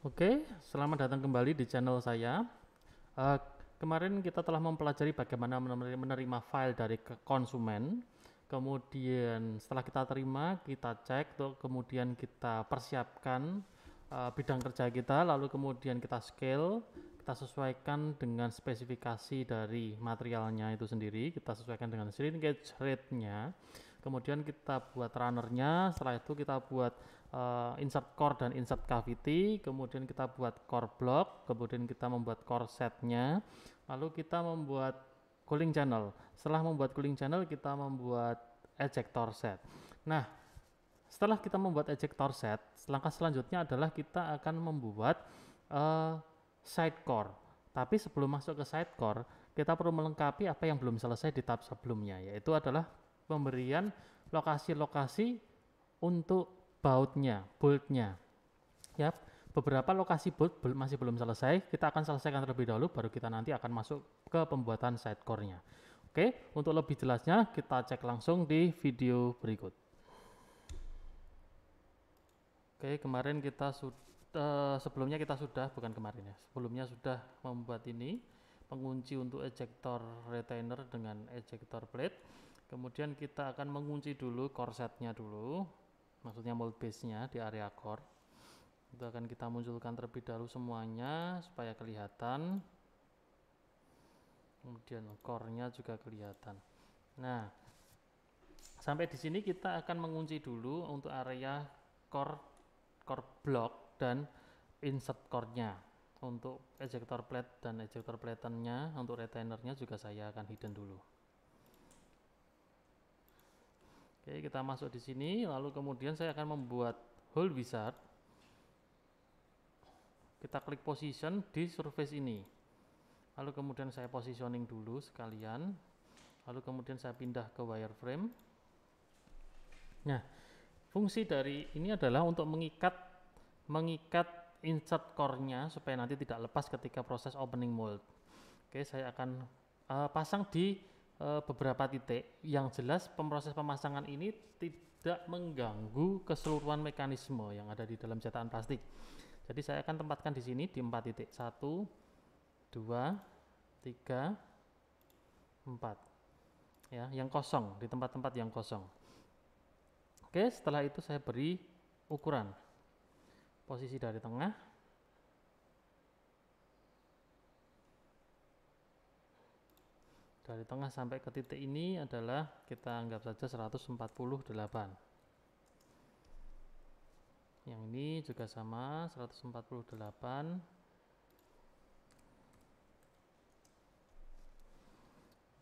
Oke, selamat datang kembali di channel saya. Eh, Kemarin kita telah mempelajari bagaimana menerima file dari konsumen. Kemudian setelah kita terima, kita cek, kemudian kita persiapkan bidang kerja kita, lalu kemudian kita scale, kita sesuaikan dengan spesifikasi dari materialnya itu sendiri, kita sesuaikan dengan shrinkage rate-nya. Kemudian kita buat runnernya, setelah itu kita buat insert core dan insert cavity, kemudian kita buat core block, kemudian kita membuat core setnya, lalu kita membuat cooling channel. Setelah membuat cooling channel, kita membuat ejector set. Nah, setelah kita membuat ejector set, langkah selanjutnya adalah kita akan membuat side core. Tapi sebelum masuk ke side core, kita perlu melengkapi apa yang belum selesai di tahap sebelumnya, yaitu adalah pemberian lokasi-lokasi untuk bolt-nya. Ya, beberapa lokasi bolt masih belum selesai, kita akan selesaikan terlebih dahulu, baru kita nanti akan masuk ke pembuatan side core-nya. Oke, untuk lebih jelasnya kita cek langsung di video berikut. Oke, kemarin kita sudah, sebelumnya kita sudah, bukan kemarin ya, sebelumnya sudah membuat ini, pengunci untuk ejector retainer dengan ejector plate. Kemudian kita akan mengunci dulu core setnya dulu, maksudnya mold base-nya di area core. Itu akan kita munculkan terlebih dahulu semuanya supaya kelihatan. Kemudian core-nya juga kelihatan. Nah, sampai di sini kita akan mengunci dulu untuk area core block dan insert core-nya. Untuk ejector plate dan ejector plate-nya, untuk retainernya juga saya akan hidden dulu. Oke, kita masuk di sini, lalu kemudian saya akan membuat hole wizard. Kita klik position di surface ini, lalu kemudian saya positioning dulu sekalian, lalu kemudian saya pindah ke wireframe. Nah, fungsi dari ini adalah untuk mengikat insert core-nya supaya nanti tidak lepas ketika proses opening mold. Oke, saya akan pasang di beberapa titik. Yang jelas proses pemasangan ini tidak mengganggu keseluruhan mekanisme yang ada di dalam cetakan plastik. Jadi saya akan tempatkan di sini di 4 titik. 1, 2, 3, 4. Ya, yang kosong, di tempat-tempat yang kosong. Oke, setelah itu saya beri ukuran. Posisi dari tengah. Dari tengah sampai ke titik ini adalah kita anggap saja 148. Yang ini juga sama 148.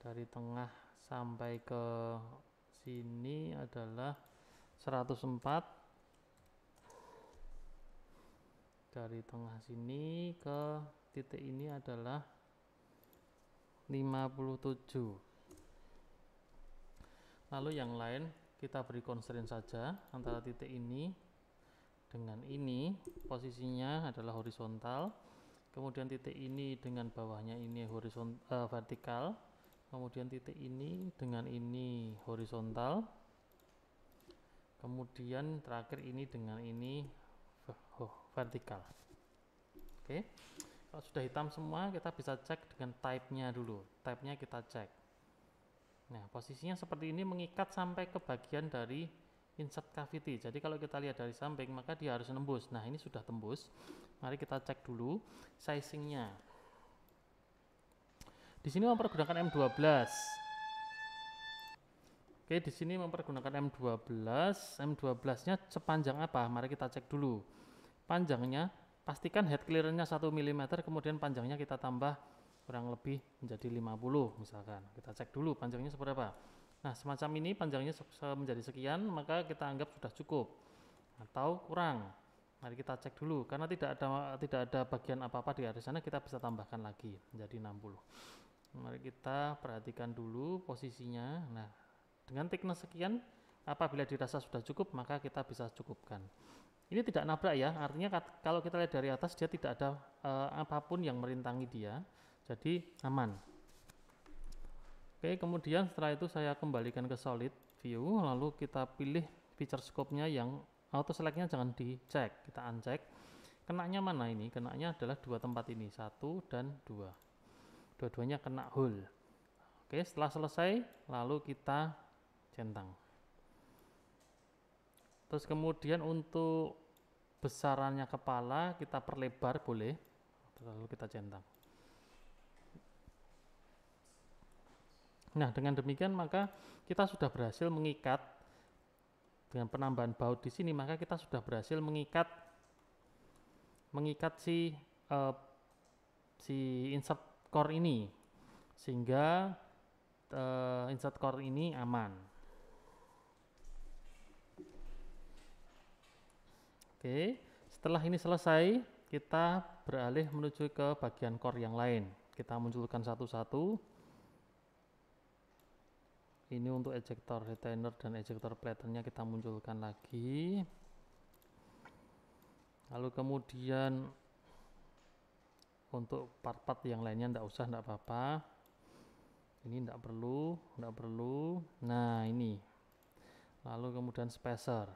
Dari tengah sampai ke sini adalah 104. Dari tengah sini ke titik ini adalah 57. Lalu yang lain kita beri constraint saja antara titik ini dengan ini, posisinya adalah horizontal. Kemudian titik ini dengan bawahnya ini vertikal. Kemudian titik ini dengan ini horizontal. Kemudian terakhir ini dengan ini vertikal. Oke. Kalau sudah hitam semua, kita bisa cek dengan type-nya dulu. Type-nya kita cek. Nah, posisinya seperti ini mengikat sampai ke bagian dari insert cavity. Jadi kalau kita lihat dari samping, maka dia harus nembus. Nah, ini sudah tembus. Mari kita cek dulu sizingnya. Di sini mempergunakan M12. Oke, di sini mempergunakan M12. M12-nya sepanjang apa? Mari kita cek dulu. Panjangnya, pastikan head clearance-nya 1 mm, kemudian panjangnya kita tambah kurang lebih menjadi 50 misalkan. Kita cek dulu panjangnya seberapa. Nah, semacam ini panjangnya menjadi sekian, maka kita anggap sudah cukup atau kurang. Mari kita cek dulu, karena tidak ada bagian apa-apa di area sana, kita bisa tambahkan lagi menjadi 60. Mari kita perhatikan dulu posisinya. Nah, dengan thickness sekian, apabila dirasa sudah cukup, maka kita bisa cukupkan. Ini tidak nabrak ya, artinya kalau kita lihat dari atas dia tidak ada apapun yang merintangi dia, jadi aman. Oke, kemudian setelah itu saya kembalikan ke solid view, lalu kita pilih feature scope-nya yang auto select-nya jangan dicek, kita uncheck. kenanya mana ini? Kenanya adalah dua tempat ini, 1 dan 2. Dua-duanya kena hole. Oke, setelah selesai lalu kita centang. Terus kemudian untuk besarannya kepala kita perlebar boleh, lalu kita centang. Nah, dengan demikian maka kita sudah berhasil mengikat dengan penambahan baut di sini, maka kita sudah berhasil mengikat si insert core ini, sehingga insert core ini aman. Oke, setelah ini selesai, kita beralih menuju ke bagian core yang lain. Kita munculkan satu-satu. Ini untuk ejector retainer dan ejector platernya kita munculkan lagi. Lalu kemudian untuk part-part yang lainnya enggak usah, enggak apa-apa. Ini enggak perlu. Nah, ini. Lalu kemudian spacer.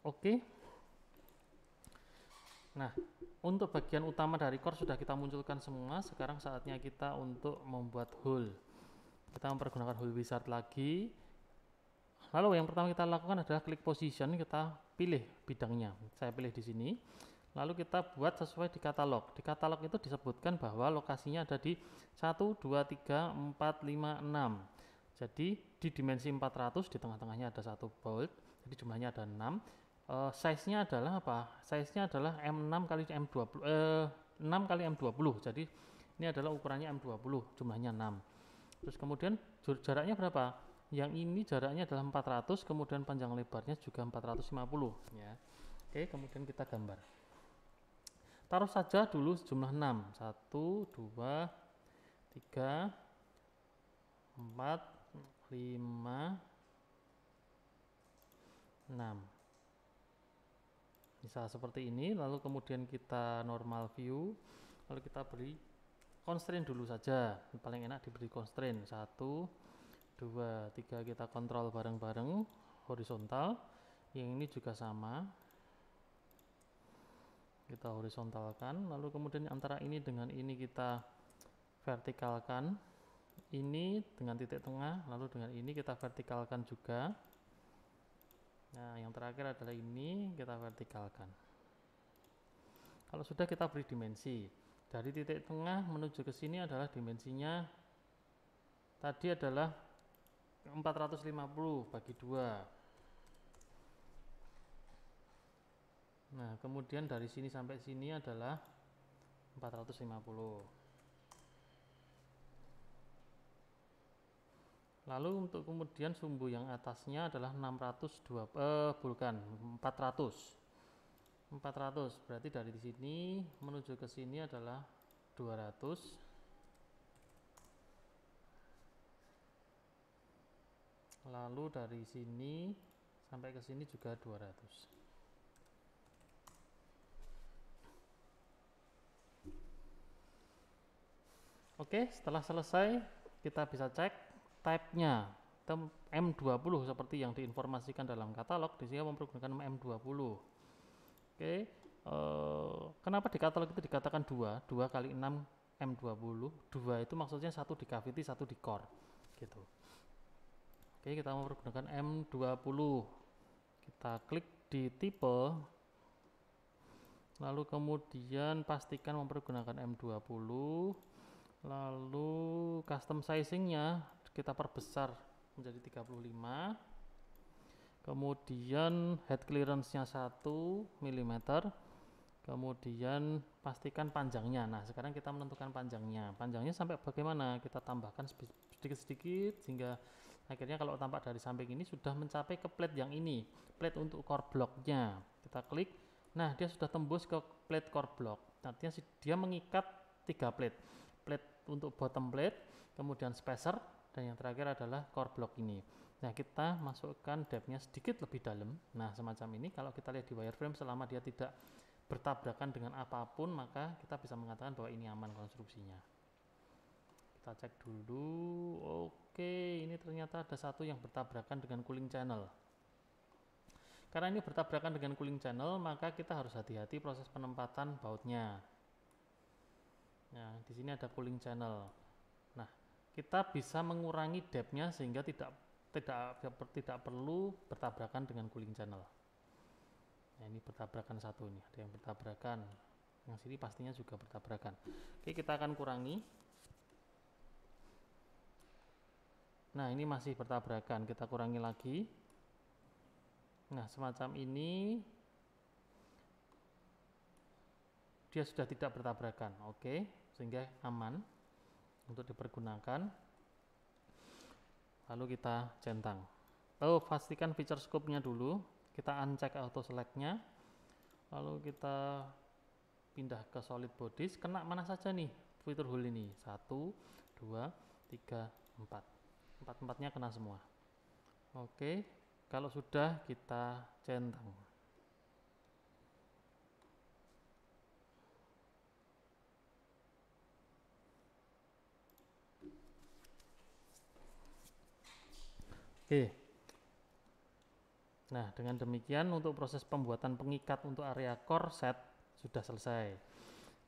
Oke. Nah, untuk bagian utama dari core sudah kita munculkan semua. Sekarang saatnya kita untuk membuat hole. Kita mempergunakan hole wizard lagi. Lalu yang pertama kita lakukan adalah klik position, kita pilih bidangnya. Saya pilih di sini. Lalu kita buat sesuai di katalog. Di katalog itu disebutkan bahwa lokasinya ada di 1, 2, 3, 4, 5, 6. Jadi di dimensi 400 di tengah-tengahnya ada satu bolt. Jadi jumlahnya ada 6. Size-nya adalah apa? Size-nya adalah M6 kali M20, 6 kali M20. Jadi ini adalah ukurannya M20, jumlahnya 6. Terus kemudian jaraknya berapa? Yang ini jaraknya adalah 400, kemudian panjang lebarnya juga 450 ya. Oke, kemudian kita gambar. Taruh saja dulu sejumlah 6. 1, 2, 3, 4, 5, 6. Bisa seperti ini, lalu kemudian kita normal view, lalu kita beri constraint dulu saja. Paling enak diberi constraint 1, 2, 3, kita kontrol bareng-bareng horizontal. Yang ini juga sama, kita horizontalkan, lalu kemudian antara ini dengan ini kita vertikalkan, ini dengan titik tengah, lalu dengan ini kita vertikalkan juga. Nah, yang terakhir adalah ini kita vertikalkan. Kalau sudah, kita beri dimensi. Dari titik tengah menuju ke sini adalah dimensinya tadi adalah 450 bagi 2. Nah, kemudian dari sini sampai sini adalah 450. Lalu untuk kemudian sumbu yang atasnya adalah 400. Berarti dari sini menuju ke sini adalah 200. Lalu dari sini sampai ke sini juga 200. Oke, setelah selesai kita bisa cek type-nya M20 seperti yang diinformasikan dalam katalog. Di sini mempergunakan M20. Oke, kenapa di katalog itu dikatakan 2 kali 6 M20? 2 itu maksudnya satu di cavity, satu di core gitu. Oke, kita mempergunakan M20. Kita klik di tipe, lalu kemudian pastikan mempergunakan M20. Lalu custom sizingnya kita perbesar menjadi 35. Kemudian head clearance-nya 1 mm. Kemudian pastikan panjangnya. Nah, sekarang kita menentukan panjangnya. Panjangnya sampai bagaimana? Kita tambahkan sedikit-sedikit sehingga akhirnya kalau tampak dari samping ini sudah mencapai ke plate yang ini. Plate untuk core block-nya. Kita klik. Nah, dia sudah tembus ke plate core block. Artinya dia mengikat 3 plate. Plate untuk bottom plate, kemudian spacer, dan yang terakhir adalah core block ini. Nah, kita masukkan depth-nya sedikit lebih dalam. Nah, semacam ini. Kalau kita lihat di wireframe, selama dia tidak bertabrakan dengan apapun, maka kita bisa mengatakan bahwa ini aman konstruksinya. Kita cek dulu. Oke, ini ternyata ada satu yang bertabrakan dengan cooling channel. Karena ini bertabrakan dengan cooling channel, maka kita harus hati-hati proses penempatan bautnya. Nah, di sini ada cooling channel. Nah, kita bisa mengurangi depth-nya sehingga tidak perlu bertabrakan dengan cooling channel. Nah, ini bertabrakan satu nih, ada yang bertabrakan. Yang sini pastinya juga bertabrakan. Oke, kita akan kurangi. Nah, ini masih bertabrakan, kita kurangi lagi. Nah, semacam ini dia sudah tidak bertabrakan. Oke, sehingga aman untuk dipergunakan. Lalu kita centang. Lalu pastikan feature scope-nya dulu. Kita uncheck auto select-nya. Lalu kita pindah ke solid bodies. Kena mana saja nih fitur hole ini? 1, 2, 3, 4. Empat-empatnya kena semua. Oke, kalau sudah kita centang. Oke. Nah, dengan demikian untuk proses pembuatan pengikat untuk area core set sudah selesai.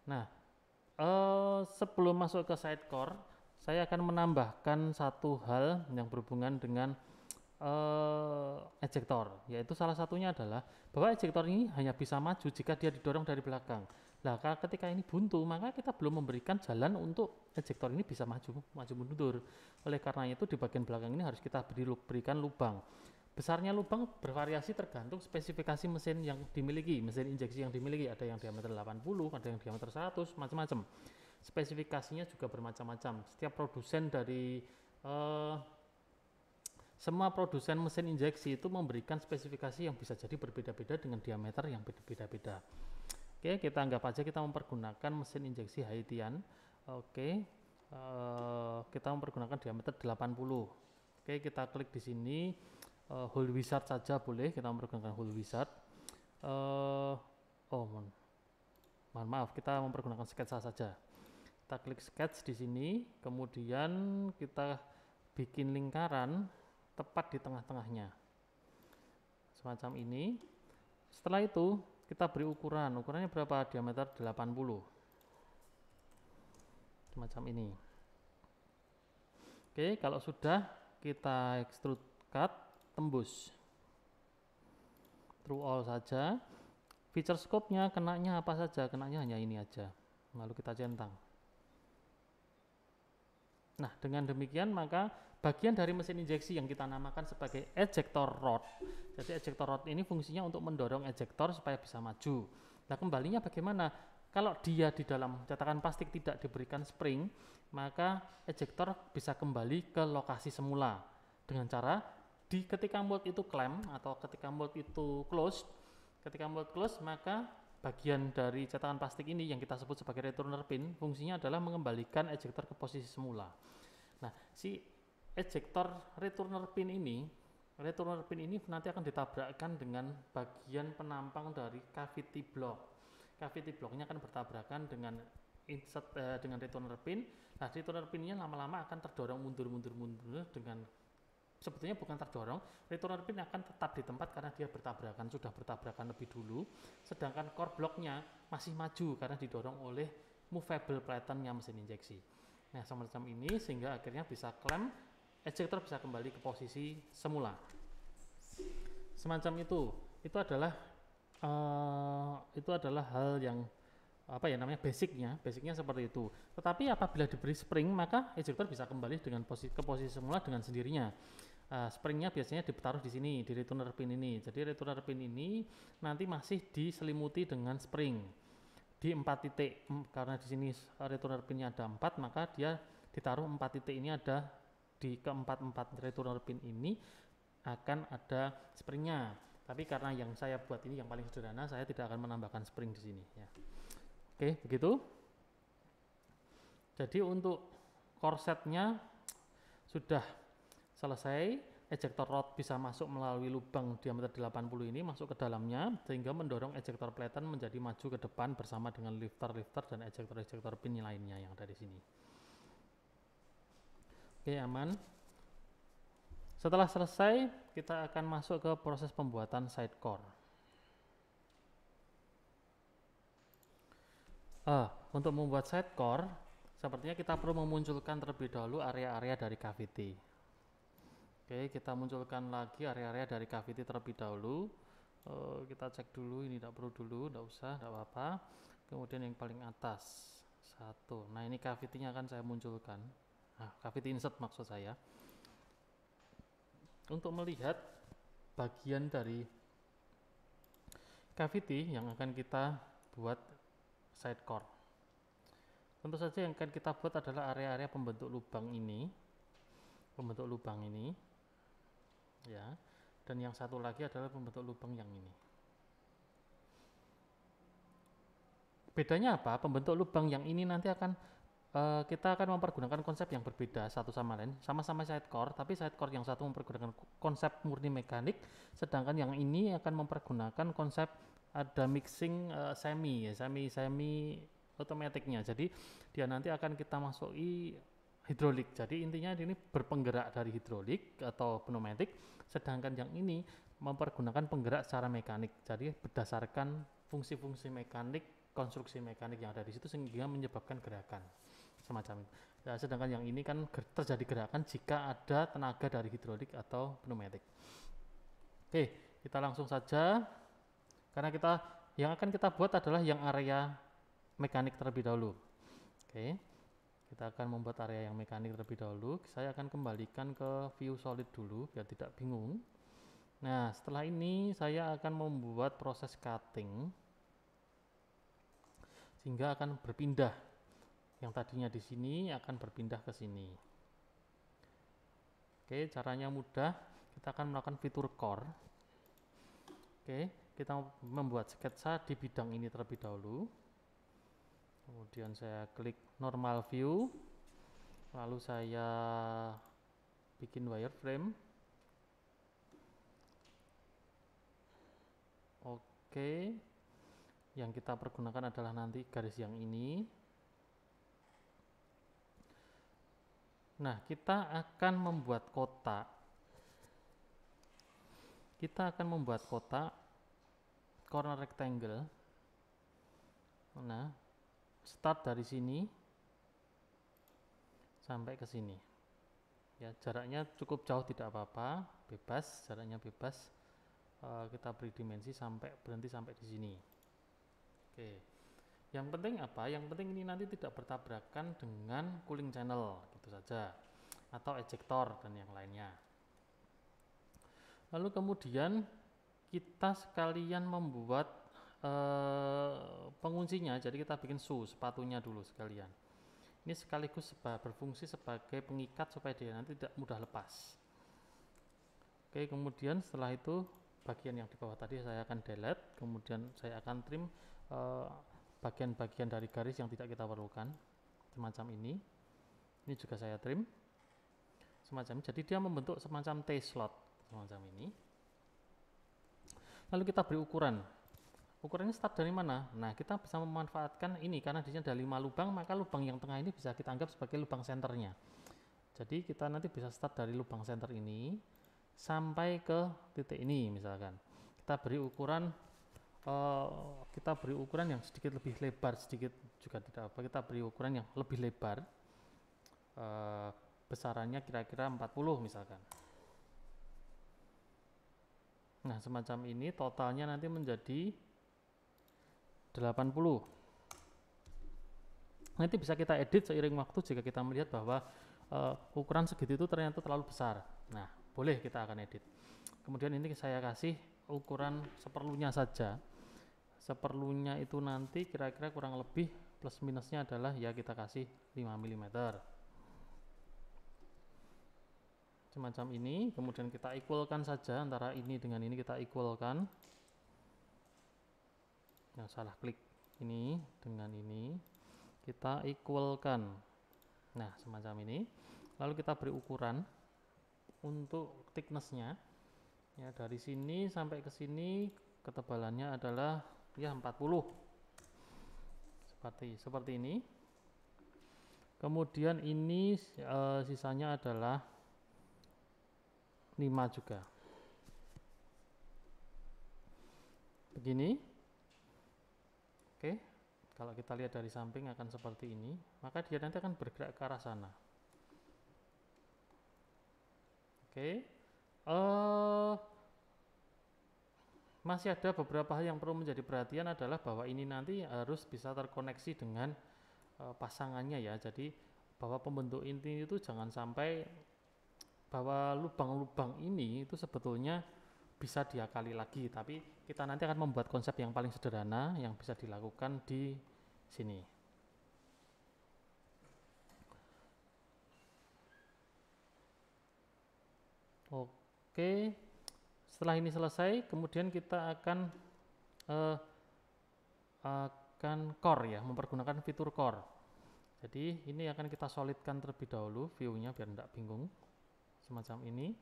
Nah, sebelum masuk ke side core, saya akan menambahkan satu hal yang berhubungan dengan ejector, yaitu salah satunya adalah bahwa ejector ini hanya bisa maju jika dia didorong dari belakang. Nah, ketika ini buntu, maka kita belum memberikan jalan untuk ejector ini bisa maju mundur. Oleh karena itu di bagian belakang ini harus kita berikan lubang. Besarnya lubang bervariasi tergantung spesifikasi mesin yang dimiliki, mesin injeksi yang dimiliki. Ada yang diameter 80, ada yang diameter 100, macam-macam. Spesifikasinya juga bermacam-macam. Setiap produsen dari semua produsen mesin injeksi itu memberikan spesifikasi yang bisa jadi berbeda-beda dengan diameter yang beda-beda. Oke, kita anggap aja kita mempergunakan mesin injeksi Haitian. Oke, kita mempergunakan diameter 80. Oke, kita klik di sini. Hole wizard saja boleh, kita mempergunakan hole wizard. Mohon maaf, kita mempergunakan sketsa saja. Kita klik sketch di sini, kemudian kita bikin lingkaran tepat di tengah-tengahnya. Semacam ini. Setelah itu, kita beri ukuran. Ukurannya berapa? Diameter 80. Semacam ini. Oke, kalau sudah kita extrude cut, tembus. Through all saja. Feature scope-nya kenanya apa saja? Kenanya hanya ini aja. Lalu kita centang. Nah, dengan demikian maka bagian dari mesin injeksi yang kita namakan sebagai ejector rod. Jadi ejector rod ini fungsinya untuk mendorong ejector supaya bisa maju. Nah, kembalinya bagaimana? Kalau dia di dalam cetakan plastik tidak diberikan spring, maka ejector bisa kembali ke lokasi semula dengan cara ketika mold itu clamp atau ketika mold itu closed. Ketika mold close, maka bagian dari cetakan plastik ini yang kita sebut sebagai returner pin, fungsinya adalah mengembalikan ejector ke posisi semula. Nah, si ejector returner pin ini nanti akan ditabrakkan dengan bagian penampang dari cavity block. Cavity blocknya akan bertabrakan dengan dengan returner pin. Nah, returner pinnya lama-lama akan terdorong mundur dengan sebetulnya bukan terdorong, returner pin akan tetap di tempat karena dia sudah bertabrakan lebih dulu, sedangkan core blocknya masih maju karena didorong oleh movable platen-nya mesin injeksi. Nah, semacam ini sehingga akhirnya bisa clamp, ejector bisa kembali ke posisi semula. Semacam itu adalah hal yang basicnya seperti itu. Tetapi apabila diberi spring, maka ejector bisa kembali ke posisi semula dengan sendirinya. Springnya biasanya ditaruh di sini, di returner pin ini. Jadi returner pin ini nanti masih diselimuti dengan spring di 4 titik. Karena di sini returner pinnya ada 4, maka dia ditaruh 4 titik ini ada di keempat-empat returner pin ini akan ada springnya. Tapi karena yang saya buat ini yang paling sederhana, saya tidak akan menambahkan spring di sini ya. Oke, begitu. Jadi untuk korsetnya sudah selesai. Ejector rod bisa masuk melalui lubang diameter 80 ini masuk ke dalamnya sehingga mendorong ejector platen menjadi maju ke depan bersama dengan lifter dan ejector pin lainnya yang ada di sini. Oke, aman. Setelah selesai, kita akan masuk ke proses pembuatan sidecore. Untuk membuat sidecore, sepertinya kita perlu memunculkan terlebih dahulu area-area dari Cavity. Oke, kita munculkan lagi area-area dari Cavity terlebih dahulu. Kita cek dulu, ini tidak perlu dulu, tidak usah, tidak apa-apa. Kemudian yang paling atas, satu. Nah, ini Cavity-nya akan saya munculkan. Nah, Cavity insert maksud saya. Untuk melihat bagian dari Cavity yang akan kita buat sidecore. Tentu saja yang akan kita buat adalah area-area pembentuk lubang ini. Ya, dan yang satu lagi adalah pembentuk lubang yang ini. Bedanya apa? Pembentuk lubang yang ini nanti kita akan mempergunakan konsep yang berbeda satu sama lain, sama-sama sidecore, tapi sidecore yang satu mempergunakan konsep murni mekanik, sedangkan yang ini akan mempergunakan konsep ada mixing semi otomatiknya. Jadi dia nanti akan kita masuki hidrolik. Jadi intinya ini berpenggerak dari hidrolik atau pneumatik, sedangkan yang ini mempergunakan penggerak secara mekanik. Jadi berdasarkan fungsi-fungsi mekanik, konstruksi mekanik yang ada di situ sehingga menyebabkan gerakan semacam itu. Nah, sedangkan yang ini kan terjadi gerakan jika ada tenaga dari hidrolik atau pneumatik. Oke, kita langsung saja karena yang akan kita buat adalah yang area mekanik terlebih dahulu. Oke, kita akan membuat area yang mekanik terlebih dahulu. Saya akan kembalikan ke view solid dulu biar tidak bingung. Nah, setelah ini saya akan membuat proses cutting sehingga akan berpindah. Yang tadinya di sini akan berpindah ke sini. Oke, caranya mudah. Kita akan melakukan fitur core. Oke, kita membuat sketsa di bidang ini terlebih dahulu. Kemudian saya klik normal view, lalu saya bikin wireframe. Oke, yang kita pergunakan adalah nanti garis yang ini. Nah, kita akan membuat kotak. Corner rectangle. Nah, start dari sini sampai ke sini. Ya, jaraknya cukup jauh tidak apa-apa, bebas, jaraknya bebas. Kita beri dimensi berhenti sampai di sini. Oke. Yang penting apa? Yang penting ini nanti tidak bertabrakan dengan cooling channel, gitu saja, atau ejector dan yang lainnya. Lalu kemudian kita sekalian membuat penguncinya. Jadi kita bikin sepatunya dulu sekalian. Ini sekaligus berfungsi sebagai pengikat supaya dia nanti tidak mudah lepas. Oke, kemudian setelah itu bagian yang di bawah tadi saya akan delete, kemudian saya akan trim bagian-bagian dari garis yang tidak kita perlukan, semacam ini. Ini juga saya trim semacam, jadi dia membentuk semacam T-slot semacam ini. Lalu kita beri ukuran. Ukurannya start dari mana? Nah, kita bisa memanfaatkan ini karena di sini ada 5 lubang, maka lubang yang tengah ini bisa kita anggap sebagai lubang senternya. Jadi kita nanti bisa start dari lubang center ini sampai ke titik ini misalkan. Kita beri ukuran yang sedikit lebih lebar, sedikit juga tidak apa. Kita beri ukuran yang lebih lebar. Besarannya kira-kira 40 misalkan. Nah, semacam ini totalnya nanti menjadi 80. Nanti bisa kita edit seiring waktu jika kita melihat bahwa ukuran segitu itu ternyata terlalu besar. Nah, boleh kita akan edit. Kemudian ini saya kasih ukuran seperlunya saja. Seperlunya itu nanti kira-kira kurang lebih plus minusnya adalah ya kita kasih 5 mm. Semacam ini, kemudian kita equalkan saja antara ini dengan ini, kita equalkan. Nah, salah klik ini dengan ini, kita equalkan. Nah, semacam ini. Lalu kita beri ukuran untuk thickness-nya. Ya, dari sini sampai ke sini ketebalannya adalah ya 40. Seperti ini. Kemudian ini sisanya adalah 5 juga. Begini. Oke, kalau kita lihat dari samping akan seperti ini, maka dia nanti akan bergerak ke arah sana. Oke, masih ada beberapa hal yang perlu menjadi perhatian adalah bahwa ini nanti harus bisa terkoneksi dengan pasangannya ya. Jadi bahwa pembentuk inti itu jangan sampai bahwa lubang-lubang ini itu sebetulnya bisa diakali lagi, tapi kita nanti akan membuat konsep yang paling sederhana yang bisa dilakukan di sini. Oke, setelah ini selesai, kemudian kita akan core ya, mempergunakan fitur core. Jadi ini akan kita solidkan terlebih dahulu view-nya biar tidak bingung, semacam ini.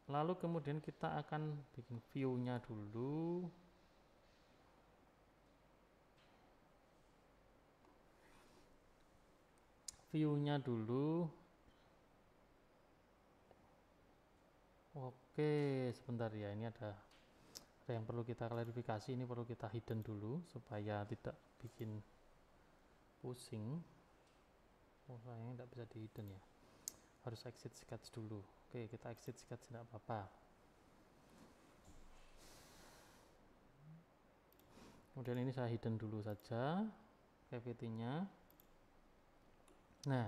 Lalu kemudian kita akan bikin view-nya dulu. View-nya dulu. Oke, sebentar ya, ini ada yang perlu kita klarifikasi, ini perlu kita hidden dulu supaya tidak bikin pusing. Oh sayangnya tidak bisa di hidden ya, harus exit sketch dulu. Oke, kita exit sketch tidak apa-apa. Kemudian ini saya hidden dulu saja cavity-nya. Nah,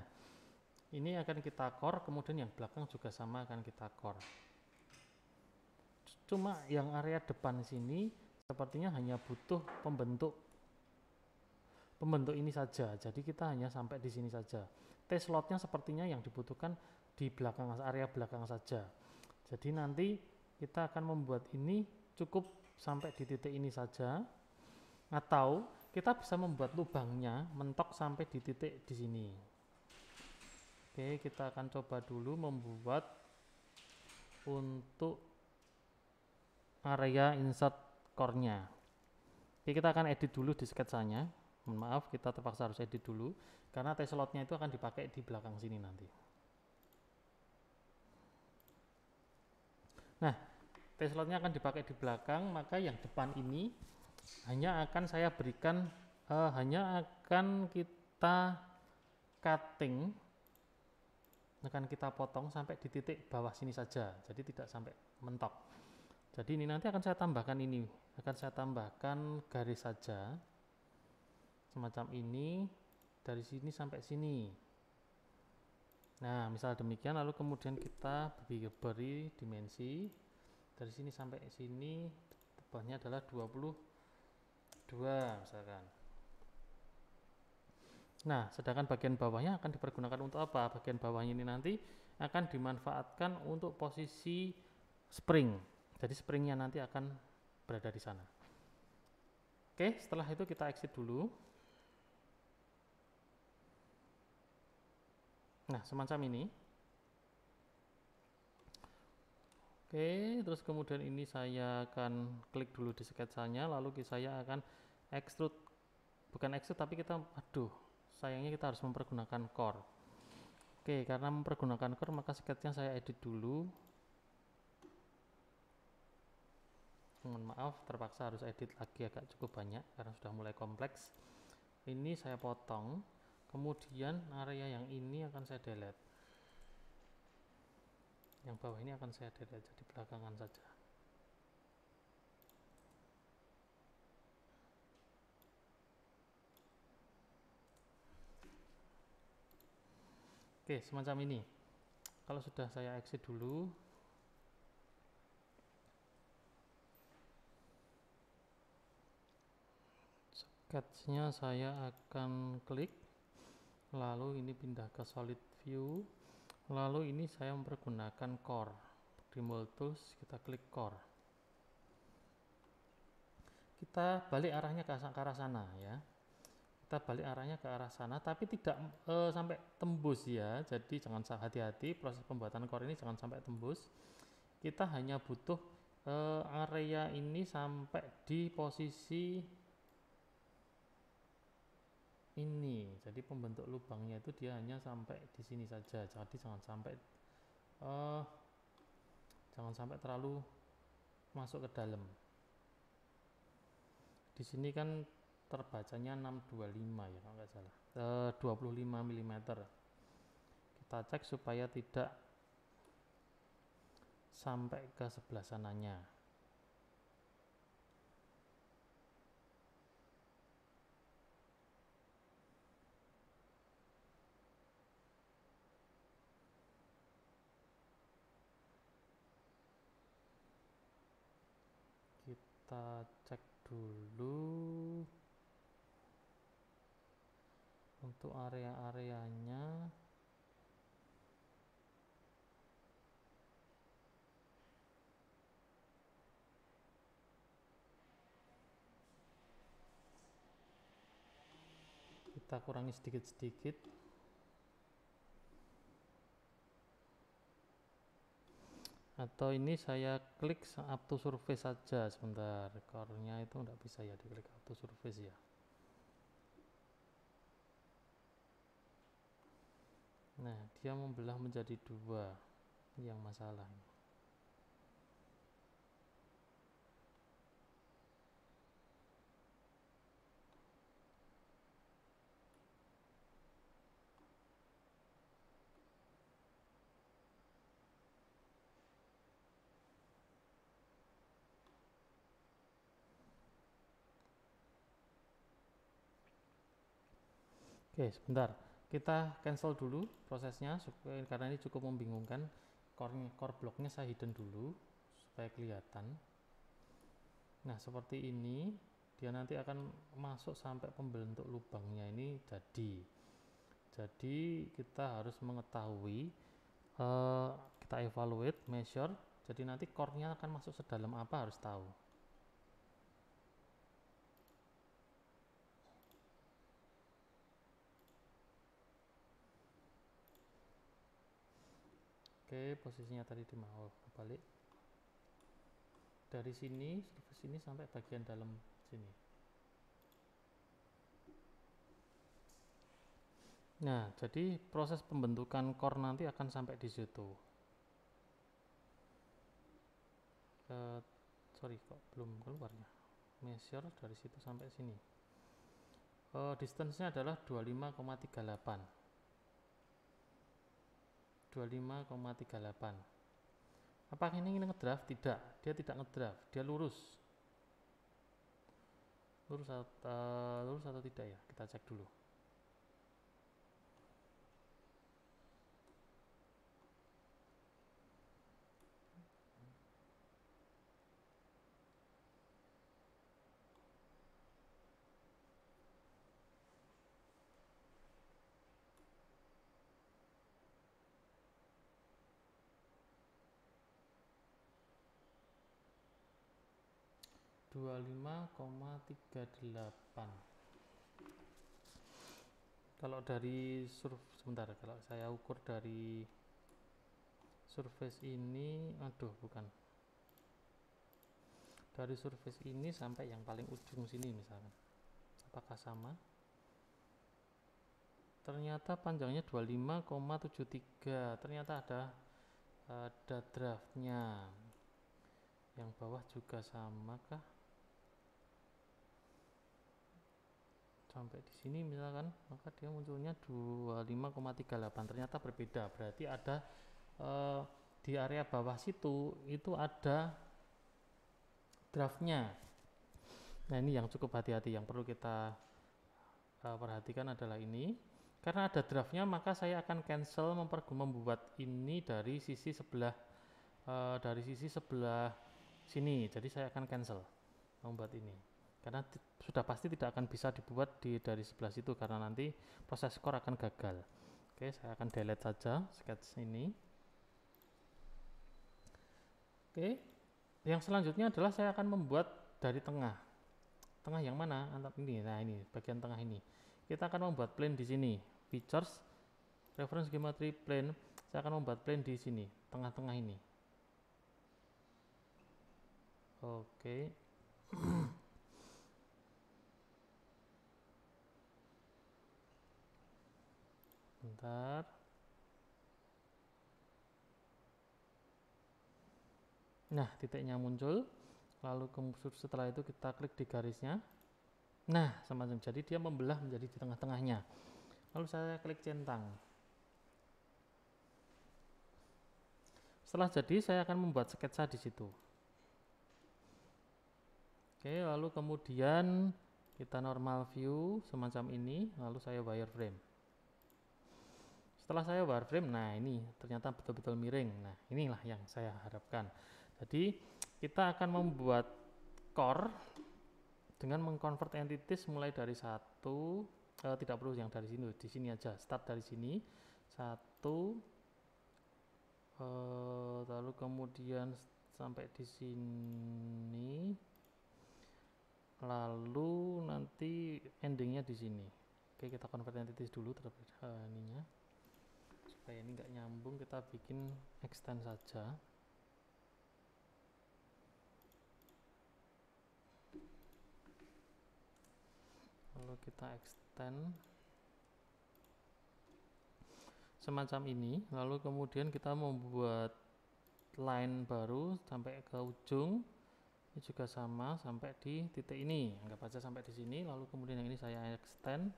ini akan kita core, kemudian yang belakang juga sama akan kita core. Cuma yang area depan sini sepertinya hanya butuh pembentuk ini saja. Jadi kita hanya sampai di sini saja. T-slotnya sepertinya yang dibutuhkan di belakang, area belakang saja. Jadi nanti kita akan membuat ini cukup sampai di titik ini saja, atau kita bisa membuat lubangnya mentok sampai di titik di sini. Oke, kita akan coba dulu membuat untuk area insert core-nya. Oke, kita akan edit dulu di sketsanya. Mohon maaf, kita terpaksa harus edit dulu karena T-slotnya itu akan dipakai di belakang sini nanti. Nah, T-slotnya akan dipakai di belakang, maka yang depan ini hanya akan saya berikan, hanya akan kita cutting, akan kita potong sampai di titik bawah sini saja, jadi tidak sampai mentok. Jadi ini nanti akan saya tambahkan ini, akan saya tambahkan garis saja, semacam ini, dari sini sampai sini. Nah, misal demikian, lalu kemudian kita beri dimensi dari sini sampai sini, tebalnya adalah 22 misalkan. Nah, sedangkan bagian bawahnya akan dipergunakan untuk apa? Bagian bawahnya ini nanti akan dimanfaatkan untuk posisi spring. Jadi springnya nanti akan berada di sana. Oke, setelah itu kita exit dulu. Nah, semacam ini. Oke, terus kemudian ini saya akan klik dulu di sketsanya, lalu saya akan extrude, bukan extrude tapi kita, sayangnya kita harus mempergunakan core. Oke, karena mempergunakan core maka sketsnya saya edit dulu. Mohon maaf, terpaksa harus edit lagi agak cukup banyak karena sudah mulai kompleks. Ini saya potong, kemudian area yang ini akan saya delete, yang bawah ini akan saya delete, jadi belakangan saja. Oke, semacam ini. Kalau sudah saya exit dulu, sketsnya saya akan klik, lalu ini pindah ke solid view, lalu ini saya mempergunakan core. Di mold tools kita klik core, kita balik arahnya ke arah sana ya, kita balik arahnya ke arah sana, tapi tidak sampai tembus ya. Jadi jangan hati-hati, proses pembuatan core ini jangan sampai tembus. Kita hanya butuh area ini sampai di posisi ini. Jadi pembentuk lubangnya itu dia hanya sampai di sini saja. Jadi jangan sampai jangan sampai terlalu masuk ke dalam. Di sini kan terbacanya 625 ya kalau nggak salah, 25 mm. Kita cek supaya tidak sampai ke sebelah sananya. Kita cek dulu untuk area-areanya. Kita kurangi sedikit-sedikit. Atau ini saya klik up to surface saja sebentar. Core-nya itu enggak bisa ya diklik up to surface ya. Nah, dia membelah menjadi dua. Ini yang masalah. Oke, sebentar. Kita cancel dulu prosesnya supaya, karena ini cukup membingungkan. Core blocknya saya hidden dulu supaya kelihatan. Nah, seperti ini dia nanti akan masuk sampai pembentuk lubangnya ini jadi kita harus mengetahui, kita evaluate, measure, jadi nanti core-nya akan masuk sedalam apa harus tahu. Oke, posisinya tadi di mau balik dari sini ke sini sampai bagian dalam sini. Nah, jadi proses pembentukan core nanti akan sampai di situ. Sorry kok belum keluar ya. Measure dari situ sampai sini. Distance-nya adalah 25,38. 25,38. Apakah ini ngedraft? Tidak, dia tidak ngedraft, dia lurus. Lurus atau tidak ya? Kita cek dulu. Kalau dari sebentar, kalau saya ukur dari surface ini, dari surface ini sampai yang paling ujung sini misalkan, apakah sama? Ternyata panjangnya 25,73. Ternyata ada draftnya. Yang bawah juga sama kah? Sampai di sini misalkan, maka dia munculnya 25,38. Ternyata berbeda, berarti ada di area bawah situ itu ada draftnya. Nah, ini yang cukup hati-hati, yang perlu kita perhatikan adalah ini. Karena ada draftnya, maka saya akan cancel membuat ini dari sisi sebelah sini. Jadi saya akan cancel membuat ini, karena sudah pasti tidak akan bisa dibuat dari sebelah situ, karena nanti proses core akan gagal. Oke, saya akan delete saja sketch ini. Oke, yang selanjutnya adalah saya akan membuat dari tengah yang mana? Ini, nah ini bagian tengah ini. Kita akan membuat plane di sini, features, reference geometry plane. Saya akan membuat plane di sini, tengah-tengah ini. Oke. Bentar. Nah, titiknya muncul. Lalu setelah itu kita klik di garisnya. Nah, semacam jadi dia membelah menjadi di tengah-tengahnya. Lalu saya klik centang. Setelah jadi, saya akan membuat sketsa di situ. Oke, lalu kemudian kita normal view semacam ini, lalu saya wireframe. Setelah saya wireframe, nah ini ternyata betul-betul miring. Nah, inilah yang saya harapkan. Jadi, kita akan membuat core dengan mengconvert entities mulai dari satu, tidak perlu yang dari sini, di sini aja, start dari sini, satu, lalu kemudian sampai di sini, lalu nanti endingnya di sini. Oke, kita convert entities dulu terlebih ininya, supaya ini nggak nyambung, kita bikin extend saja. Lalu kita extend semacam ini, lalu kemudian kita membuat line baru sampai ke ujung. Ini juga sama sampai di titik ini, anggap aja sampai di sini. Lalu kemudian yang ini saya extend,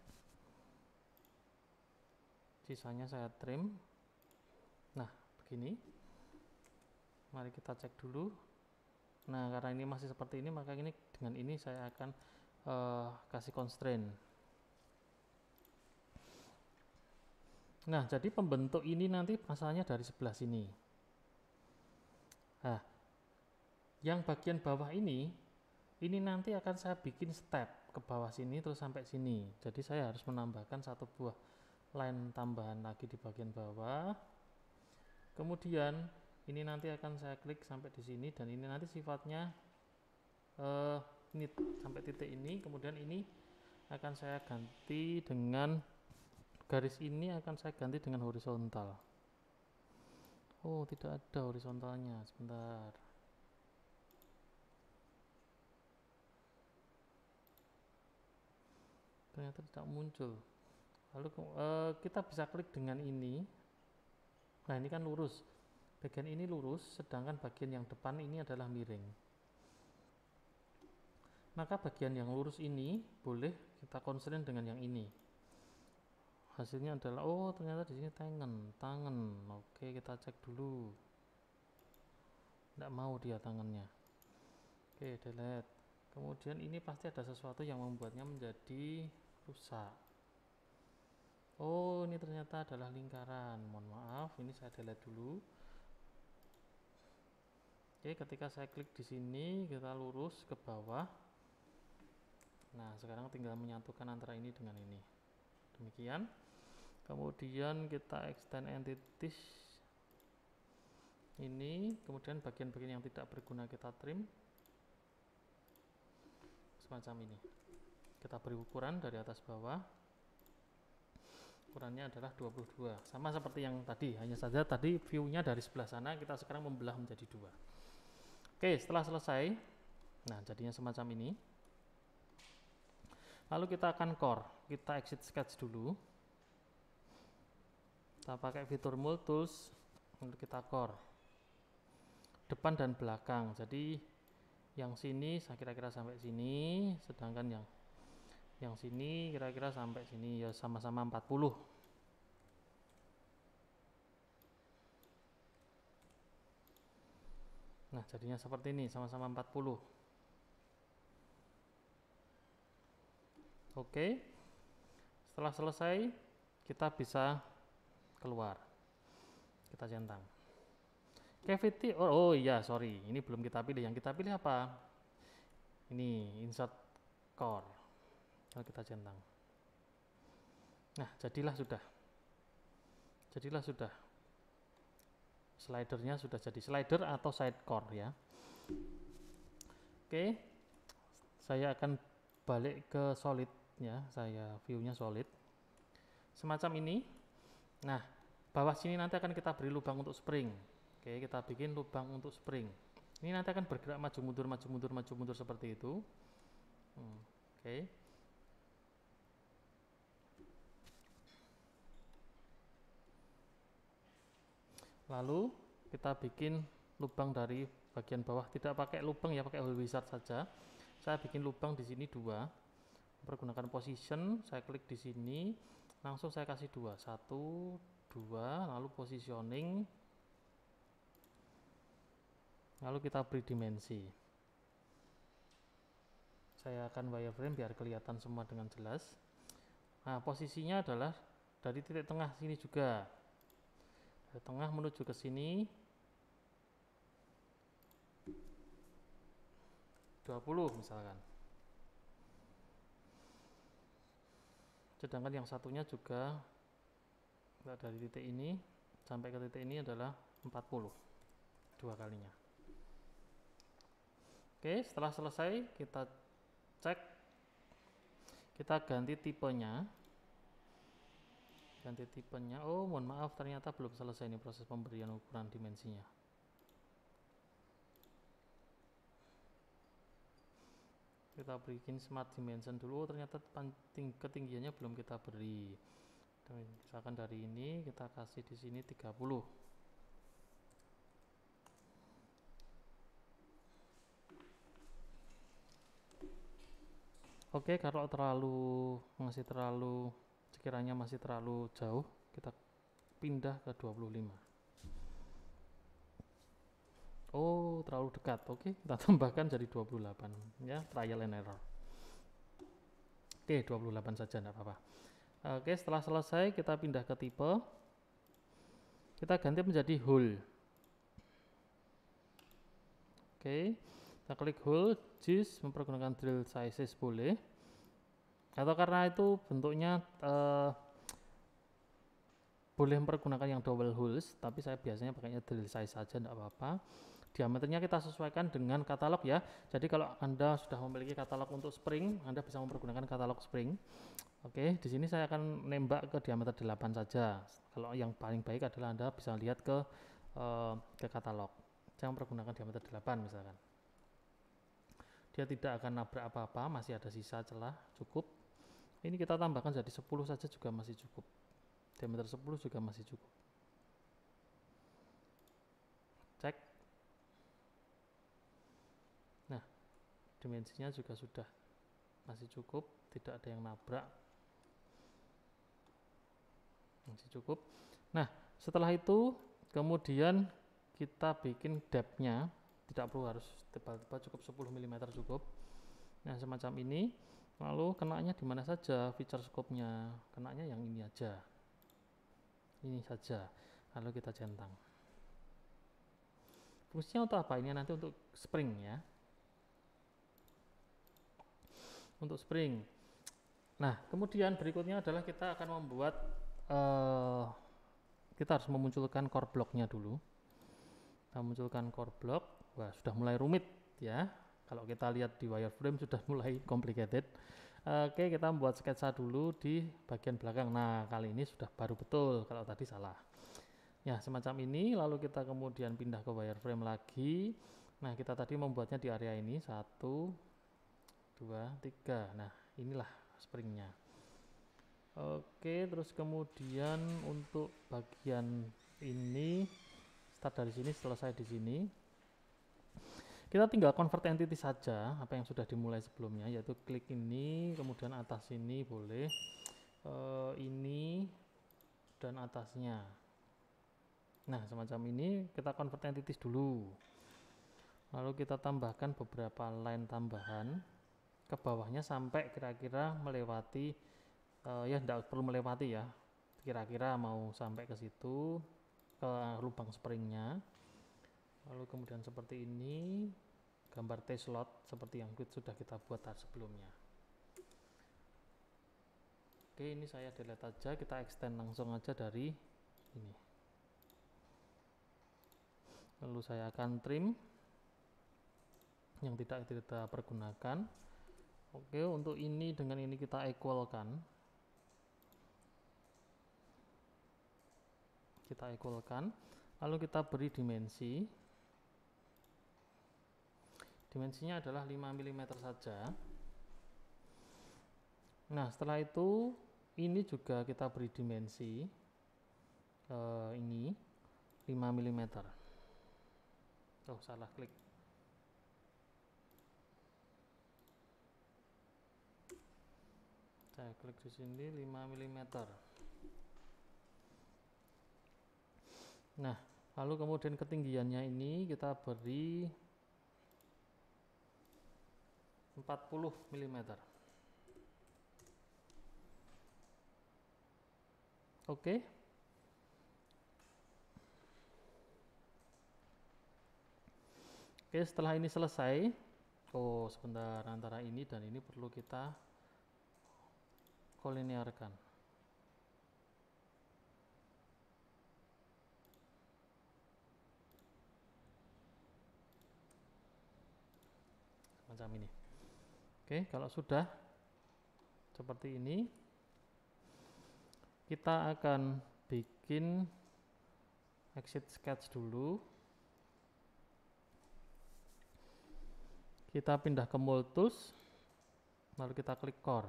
sisanya saya trim. Nah, begini. Mari kita cek dulu. Nah, karena ini masih seperti ini, maka ini dengan ini saya akan kasih constraint. Nah, jadi pembentuk ini nanti asalnya dari sebelah sini. Nah, yang bagian bawah ini nanti akan saya bikin step ke bawah sini terus sampai sini. Jadi saya harus menambahkan satu buah line tambahan lagi di bagian bawah. Kemudian ini nanti akan saya klik sampai di sini, dan ini nanti sifatnya ini sampai titik ini. Kemudian ini akan saya ganti dengan garis, ini akan saya ganti dengan horizontal. Oh, tidak ada horizontalnya, sebentar. Ternyata tidak muncul. Lalu kita bisa klik dengan ini. Nah, ini kan lurus. Bagian ini lurus, sedangkan bagian yang depan ini adalah miring. Maka bagian yang lurus ini boleh kita constrain dengan yang ini. Hasilnya adalah, oh ternyata di sini tangan. Oke, kita cek dulu. Tidak mau dia tangannya. Oke, delete. Kemudian ini pasti ada sesuatu yang membuatnya menjadi rusak. Oh, ini ternyata adalah lingkaran. Mohon maaf, ini saya delete dulu. Oke, ketika saya klik di sini, kita lurus ke bawah. Nah, sekarang tinggal menyatukan antara ini dengan ini. Demikian. Kemudian kita extend entities ini, kemudian bagian-bagian yang tidak berguna kita trim semacam ini. Kita beri ukuran dari atas bawah. Ukurannya adalah 22, sama seperti yang tadi, hanya saja tadi view-nya dari sebelah sana, kita sekarang membelah menjadi 2. Oke, setelah selesai, nah jadinya semacam ini. Lalu kita akan core, kita exit sketch dulu. Kita pakai fitur Move Tools, lalu kita core depan dan belakang. Jadi yang sini saya kira-kira sampai sini, sedangkan yang sini kira-kira sampai sini, ya sama-sama 40. Nah, jadinya seperti ini, sama-sama 40. Oke. Setelah selesai, kita bisa keluar. Kita centang. Cavity, oh iya, sorry, ini belum kita pilih. Yang kita pilih apa? Ini insert core. Lalu kita centang. Nah, jadilah sudah. Slidernya sudah jadi, slider atau side core ya. Oke, saya akan balik ke solid ya, saya view-nya solid. Semacam ini. Nah, bawah sini nanti akan kita beri lubang untuk spring. Oke, kita bikin lubang untuk spring. Ini nanti akan bergerak maju mundur seperti itu. Oke. Lalu kita bikin lubang dari bagian bawah, tidak pakai lubang ya, pakai hole wizard saja. Saya bikin lubang di sini 2, pergunakan position, saya klik di sini, langsung saya kasih 2, 1, 2, lalu positioning, lalu kita beri dimensi. Saya akan wireframe biar kelihatan semua dengan jelas. Nah, posisinya adalah dari titik tengah sini juga, dari tengah menuju ke sini 20 misalkan. Sedangkan yang satunya juga dari titik ini sampai ke titik ini adalah 40, 2 kalinya. Oke, setelah selesai kita cek, kita ganti tipenya. Oh mohon maaf, ternyata belum selesai ini proses pemberian ukuran dimensinya. Kita bikin smart dimension dulu. Ternyata ketinggiannya belum kita beri. Misalkan dari ini kita kasih di sini 30. Oke, kalau sekiranya masih terlalu jauh, kita pindah ke 25. Oh, terlalu dekat. Oke, kita tambahkan jadi 28 ya, trial and error. Oke, 28 saja, enggak apa-apa. Oke, setelah selesai kita pindah ke tipe. Kita ganti menjadi hole. Oke, kita klik hole, just mempergunakan drill sizes boleh. Atau karena itu bentuknya boleh mempergunakan yang double holes, tapi saya biasanya pakainya drill size saja, enggak apa-apa. Diameternya kita sesuaikan dengan katalog ya. Jadi kalau Anda sudah memiliki katalog untuk spring, Anda bisa mempergunakan katalog spring. Oke, di sini saya akan nembak ke diameter 8 saja. Kalau yang paling baik adalah Anda bisa lihat ke katalog. Saya mempergunakan diameter 8 misalkan. Dia tidak akan nabrak apa-apa, masih ada sisa celah, cukup. Ini kita tambahkan jadi 10 saja juga masih cukup. Diameter 10 juga masih cukup. Cek. Nah, dimensinya juga sudah masih cukup, tidak ada yang nabrak. Masih cukup. Nah, setelah itu kemudian kita bikin depth-nya, tidak perlu harus tebal-tebal, cukup 10 mm cukup. Nah, semacam ini. Lalu kenanya di mana saja feature scope-nya? Kenanya yang ini aja. Ini saja. Lalu kita centang. Fungsinya untuk apa? Ini nanti untuk spring ya. Untuk spring. Nah, kemudian berikutnya adalah kita akan membuat kita harus memunculkan core block-nya dulu. Kita munculkan core block. Wah, sudah mulai rumit ya. Kalau kita lihat di wireframe sudah mulai complicated. Oke, kita membuat sketsa dulu di bagian belakang. Nah, kali ini sudah baru betul, kalau tadi salah. Ya, semacam ini, lalu kita kemudian pindah ke wireframe lagi. Nah, kita tadi membuatnya di area ini, 1, 2, 3. Nah, inilah springnya. Oke, terus kemudian untuk bagian ini, start dari sini, selesai di sini. Kita tinggal convert entity saja, apa yang sudah dimulai sebelumnya, yaitu klik ini, kemudian atas ini boleh, ini, dan atasnya. Nah, semacam ini kita convert entities dulu. Lalu kita tambahkan beberapa line tambahan ke bawahnya sampai kira-kira melewati, ya tidak perlu melewati ya, kira-kira mau sampai ke situ, ke lubang springnya. Lalu kemudian seperti ini, gambar T-slot seperti yang sudah kita buat sebelumnya. Oke, ini saya delete aja, kita extend langsung aja dari ini. Lalu saya akan trim yang tidak kita pergunakan. Oke, untuk ini dengan ini kita equalkan. Kita equalkan, lalu kita beri dimensi. Dimensinya adalah 5 mm saja. Nah, setelah itu ini juga kita beri dimensi ini 5 mm. Oh, salah klik. Saya klik di sini 5 mm. Nah, lalu kemudian ketinggiannya ini kita beri 40 mm. Oke. Oke, setelah ini selesai, oh sebentar, antara ini dan ini perlu kita kolinearkan. Macam ini. Oke, kalau sudah seperti ini, kita akan bikin exit sketch dulu. Kita pindah ke Multools, lalu kita klik Core.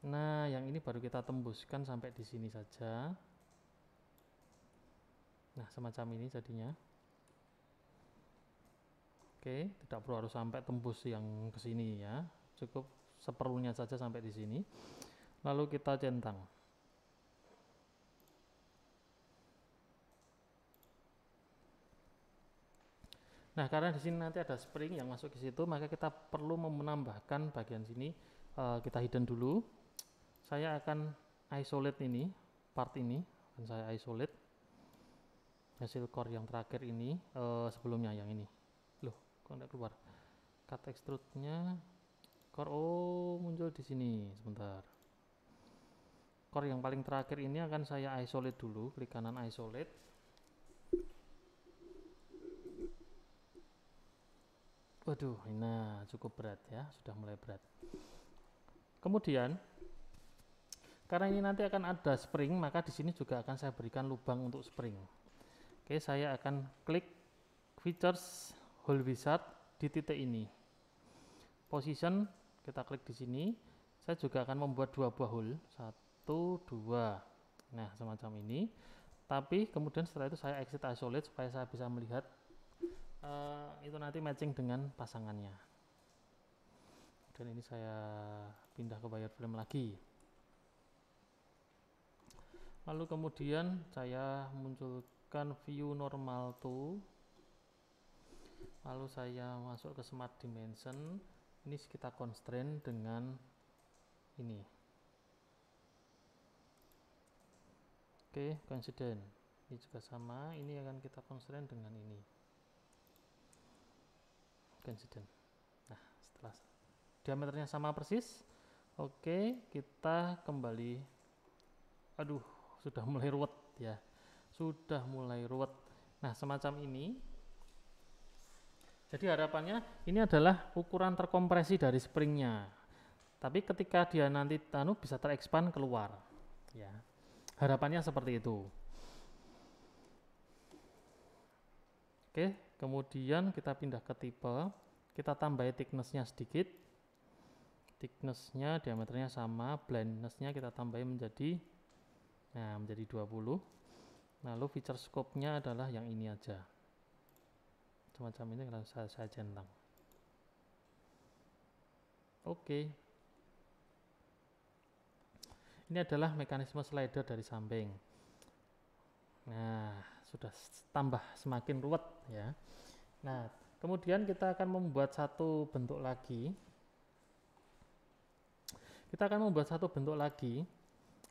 Nah, yang ini baru kita tembuskan sampai di sini saja. Nah, semacam ini jadinya. Oke, tidak perlu harus sampai tembus yang ke sini ya. Cukup seperlunya saja sampai di sini. Lalu kita centang. Nah, karena di sini nanti ada spring yang masuk ke situ, maka kita perlu menambahkan bagian sini. Kita hidden dulu. Saya akan isolate ini, part ini akan saya isolate. Hasil core yang terakhir ini, sebelumnya yang ini. Loh, kok tidak keluar? Cut extrude-nya, core, oh muncul di sini. Sebentar. Core yang paling terakhir ini akan saya isolate dulu. Klik kanan isolate. Waduh, nah cukup berat ya, sudah mulai berat. Kemudian, karena ini nanti akan ada spring, maka di sini juga akan saya berikan lubang untuk spring. Oke, saya akan klik features hole wizard di titik ini. Position, kita klik di sini. Saya juga akan membuat 2 buah hole, 1, 2. Nah, semacam ini. Tapi kemudian setelah itu saya exit isolate supaya saya bisa melihat itu nanti matching dengan pasangannya. Dan ini saya pindah ke wireframe lagi. Lalu kemudian saya munculkan view normal to. Lalu saya masuk ke smart dimension. Ini kita constraint dengan ini. Oke, coincident. Ini juga sama. Ini akan kita constraint dengan ini. Coincident. Nah, setelah diameternya sama persis, oke, kita kembali. Aduh, sudah mulai ruwet ya, sudah mulai ruwet. Nah, semacam ini. Jadi harapannya ini adalah ukuran terkompresi dari springnya, tapi ketika dia nanti bisa terekspand keluar ya, harapannya seperti itu. Oke, kemudian kita pindah ke tipe, kita tambahin thickness-nya sedikit, thickness-nya diameternya sama, blindness-nya kita tambahin menjadi 20. Lalu feature scope-nya adalah yang ini aja, semacam ini. Kalau saya centang. Oke, ini adalah mekanisme slider dari samping. Nah, sudah tambah semakin ruwet ya. Nah, kemudian kita akan membuat satu bentuk lagi. Kita akan membuat satu bentuk lagi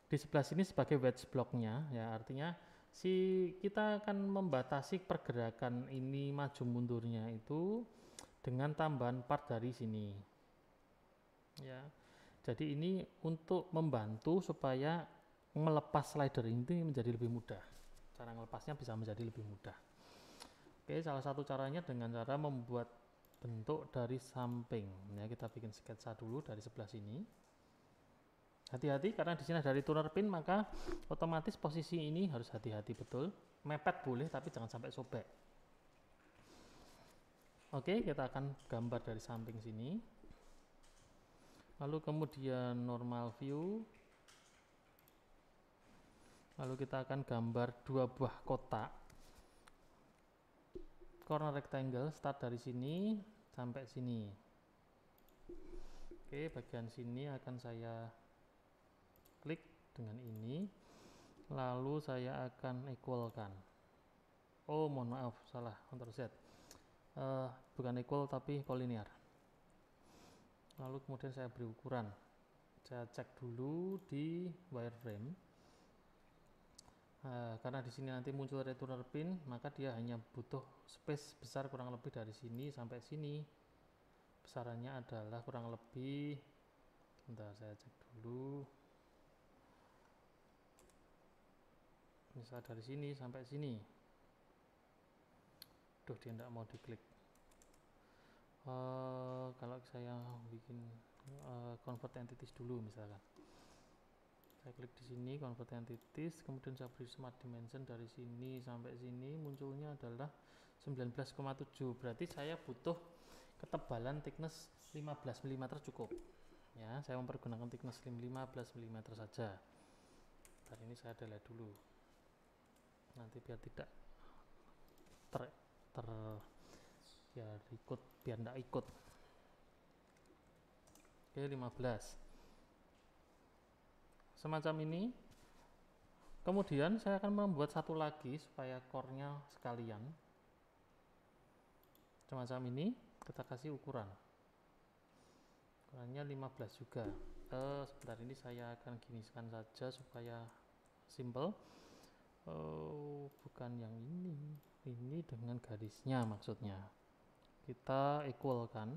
di sebelah sini sebagai wedge blocknya ya, artinya kita akan membatasi pergerakan ini maju mundurnya itu dengan tambahan part dari sini ya. Jadi ini untuk membantu supaya melepas slider ini menjadi lebih mudah. Cara melepasnya bisa menjadi lebih mudah. Oke, salah satu caranya dengan cara membuat bentuk dari samping ya. Kita bikin sketsa dulu dari sebelah sini. Hati-hati karena di sini dari tuner pin, maka otomatis posisi ini harus hati-hati betul. Mepet boleh tapi jangan sampai sobek. Oke, kita akan gambar dari samping sini. Lalu kemudian normal view. Lalu kita akan gambar 2 buah kotak. corner rectangle, start dari sini sampai sini. Oke, bagian sini akan saya klik dengan ini, lalu saya akan equalkan. Oh, mohon maaf, salah, Ctrl Z. Bukan equal tapi collinear. Lalu kemudian saya beri ukuran. Saya cek dulu di wireframe. Karena di sini nanti muncul returner pin, maka dia hanya butuh space besar kurang lebih dari sini sampai sini. Besarannya adalah kurang lebih, bentar saya cek dulu, misal dari sini sampai sini. Duh, dia tidak mau diklik. Kalau saya bikin convert entities dulu misalkan. Saya klik di sini convert entities, kemudian saya beri smart dimension dari sini sampai sini, munculnya adalah 19,7. Berarti saya butuh ketebalan thickness 15 mm cukup. Ya, saya mempergunakan thickness 15 mm saja. Ntar ini saya delete dulu. Nanti biar tidak biar tidak ikut. Oke, 15. Semacam ini. Kemudian saya akan membuat satu lagi supaya core-nya sekalian. Semacam ini, kita kasih ukuran. Ukurannya 15 juga. Sebentar, ini saya akan giniskan saja supaya simple. Bukan yang ini dengan garisnya maksudnya. Kita equalkan.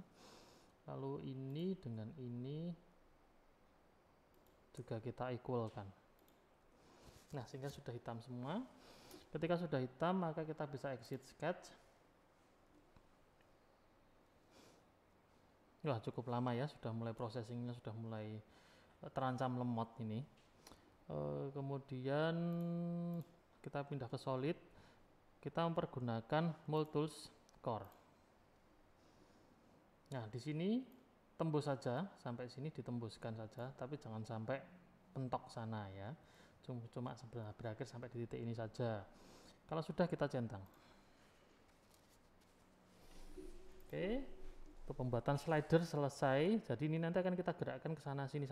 Lalu ini dengan ini juga kita equalkan. Nah, sehingga sudah hitam semua. Ketika sudah hitam, maka kita bisa exit sketch. Wah, cukup lama ya, sudah mulai processingnya, sudah mulai terancam lemot ini. Kemudian kita pindah ke solid. Kita mempergunakan Multools Core. Nah, di sini tembus saja, sampai sini ditembuskan saja, tapi jangan sampai pentok sana ya. Cuma berakhir sampai di titik ini saja. Kalau sudah, kita centang. Oke, untuk pembuatan slider selesai. Jadi ini nanti akan kita gerakkan ke sana sini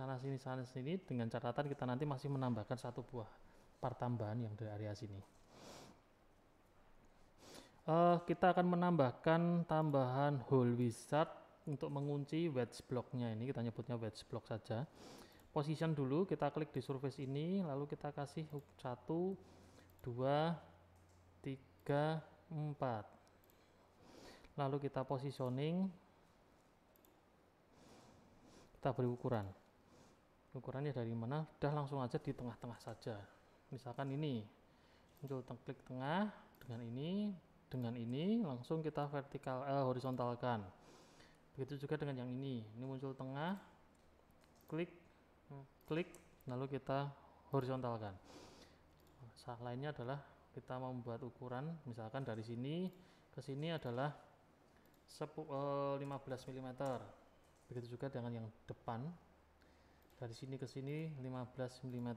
dengan catatan kita nanti masih menambahkan satu buah part tambahan yang dari area sini. Kita akan menambahkan tambahan hole wizard untuk mengunci wedge blocknya. Ini kita nyebutnya wedge block saja. Position dulu, kita klik di surface ini, lalu kita kasih 1, 2, 3, 4. Lalu kita positioning, kita beri ukuran. Ukurannya dari mana? Sudah, langsung aja di tengah-tengah saja. Misalkan ini, muncul klik tengah dengan ini langsung kita horizontalkan. Begitu juga dengan yang ini muncul tengah, klik, lalu kita horizontalkan. Lainnya adalah kita membuat ukuran, misalkan dari sini ke sini adalah 15 mm. Begitu juga dengan yang depan, dari sini ke sini 15 mm.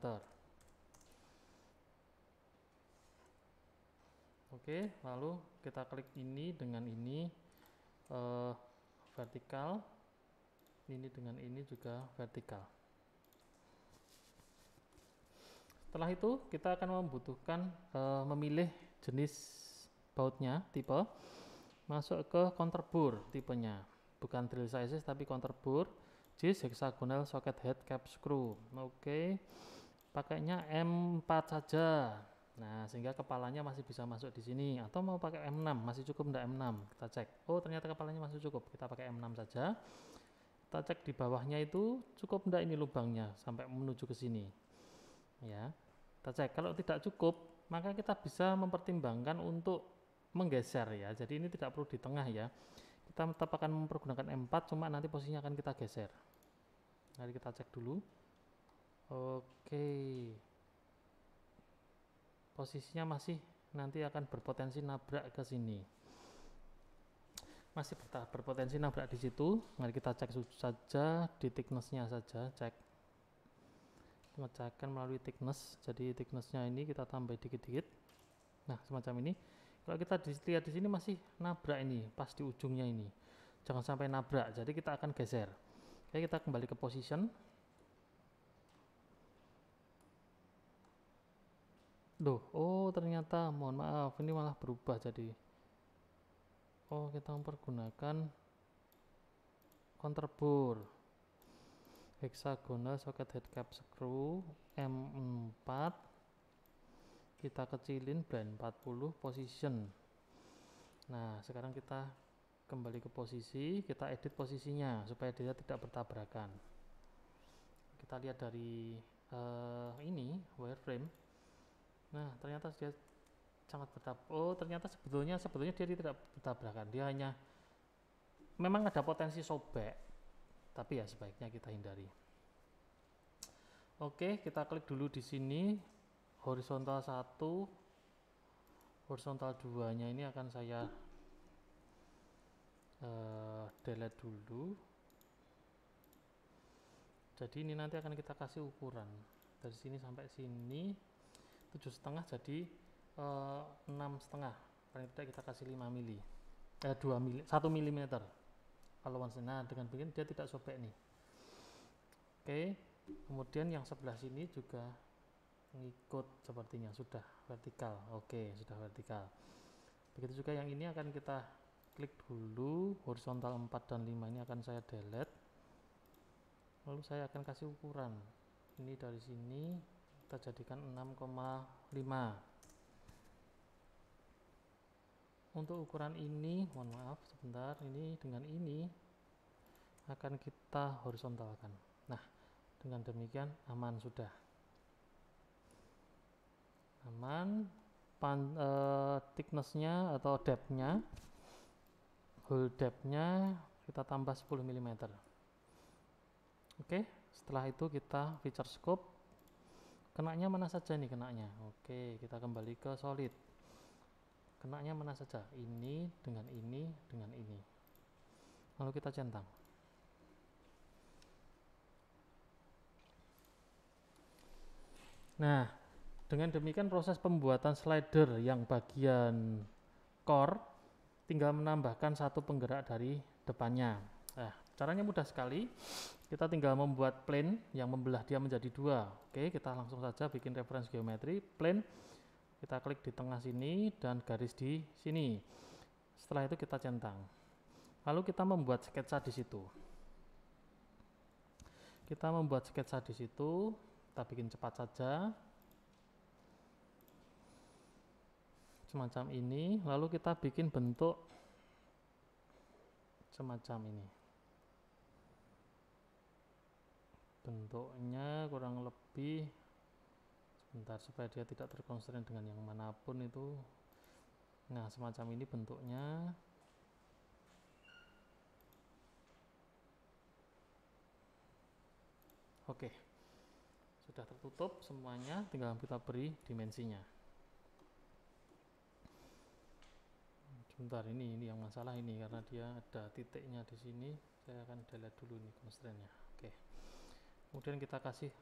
Oke, lalu kita klik ini dengan ini vertikal, ini dengan ini juga vertikal. Setelah itu kita akan membutuhkan memilih jenis bautnya, tipe, masuk ke counter bore tipenya, bukan drill sizes tapi counter bore, JIS hexagonal socket head cap screw. Oke, pakainya M4 saja. Nah, sehingga kepalanya masih bisa masuk di sini, atau mau pakai M6 masih cukup enggak M6? Kita cek. Oh, ternyata kepalanya masih cukup. Kita pakai M6 saja. Kita cek di bawahnya itu cukup enggak ini lubangnya sampai menuju ke sini. Ya. Kita cek. Kalau tidak cukup, maka kita bisa mempertimbangkan untuk menggeser ya. Jadi ini tidak perlu di tengah ya. Kita tetap akan mempergunakan M4, cuma nanti posisinya akan kita geser. Mari kita cek dulu. Oke. Posisinya masih nanti akan berpotensi nabrak ke sini. Masih berpotensi nabrak di situ. Mari kita cek saja di thickness-nya saja, cek. Pengecekan melalui thickness. Jadi thickness-nya ini kita tambah dikit-dikit. Nah, semacam ini. Kalau kita lihat di sini masih nabrak ini, pas di ujungnya ini. Jangan sampai nabrak, jadi kita akan geser. Oke, kita kembali ke position. Loh, oh ternyata mohon maaf, ini malah berubah jadi. Oh, kita mempergunakan counterbore. Hexagonal socket head cap screw M4. Kita kecilin blind 40 position. Nah, sekarang kita kembali ke posisi, kita edit posisinya supaya dia tidak bertabrakan. Kita lihat dari ini wireframe. Nah, ternyata dia sangat bertabrakan. Oh, ternyata sebetulnya dia tidak bertabrakan. Dia hanya memang ada potensi sobek, tapi ya sebaiknya kita hindari. Oke, kita klik dulu di sini horizontal 1, horizontal 2 nya ini akan saya delete dulu. Jadi ini nanti akan kita kasih ukuran dari sini sampai sini 7,5 jadi 6,5, paling tidak kita kasih 5 mili 1 mm allowance. Nah, dengan begini dia tidak sobek nih. Oke, kemudian yang sebelah sini juga ngikut sepertinya, sudah vertikal. Oke, sudah vertikal. Begitu juga yang ini akan kita klik dulu, horizontal 4 dan 5 ini akan saya delete. Lalu saya akan kasih ukuran. Ini dari sini kita jadikan 6,5. Untuk ukuran ini, mohon maaf sebentar, ini dengan ini akan kita horizontalkan. Nah, dengan demikian aman sudah. Aman. Thickness-nya atau depth-nya, hole depth-nya kita tambah 10 mm. Oke, setelah itu kita feature scope. Kenanya mana saja nih kenanya? Oke, kita kembali ke solid. Kenanya mana saja? Ini dengan ini dengan ini. Lalu kita centang. Nah, dengan demikian proses pembuatan slider yang bagian core tinggal menambahkan satu penggerak dari depannya. Nah, caranya mudah sekali. Kita tinggal membuat plane yang membelah dia menjadi dua. Oke, kita langsung saja bikin reference geometri plane. Kita klik di tengah sini dan garis di sini. Setelah itu kita centang. Lalu kita membuat sketsa di situ. Kita membuat sketsa di situ. Kita bikin cepat saja. Semacam ini. Lalu kita bikin bentuk semacam ini. Bentuknya kurang lebih sebentar supaya dia tidak terkonstrain dengan yang manapun itu. Nah, semacam ini bentuknya. Oke, sudah tertutup semuanya, tinggal kita beri dimensinya. Sebentar, ini yang masalah ini karena dia ada titiknya di sini. Saya akan delete dulu nih constraint-nya. Oke, kemudian kita kasih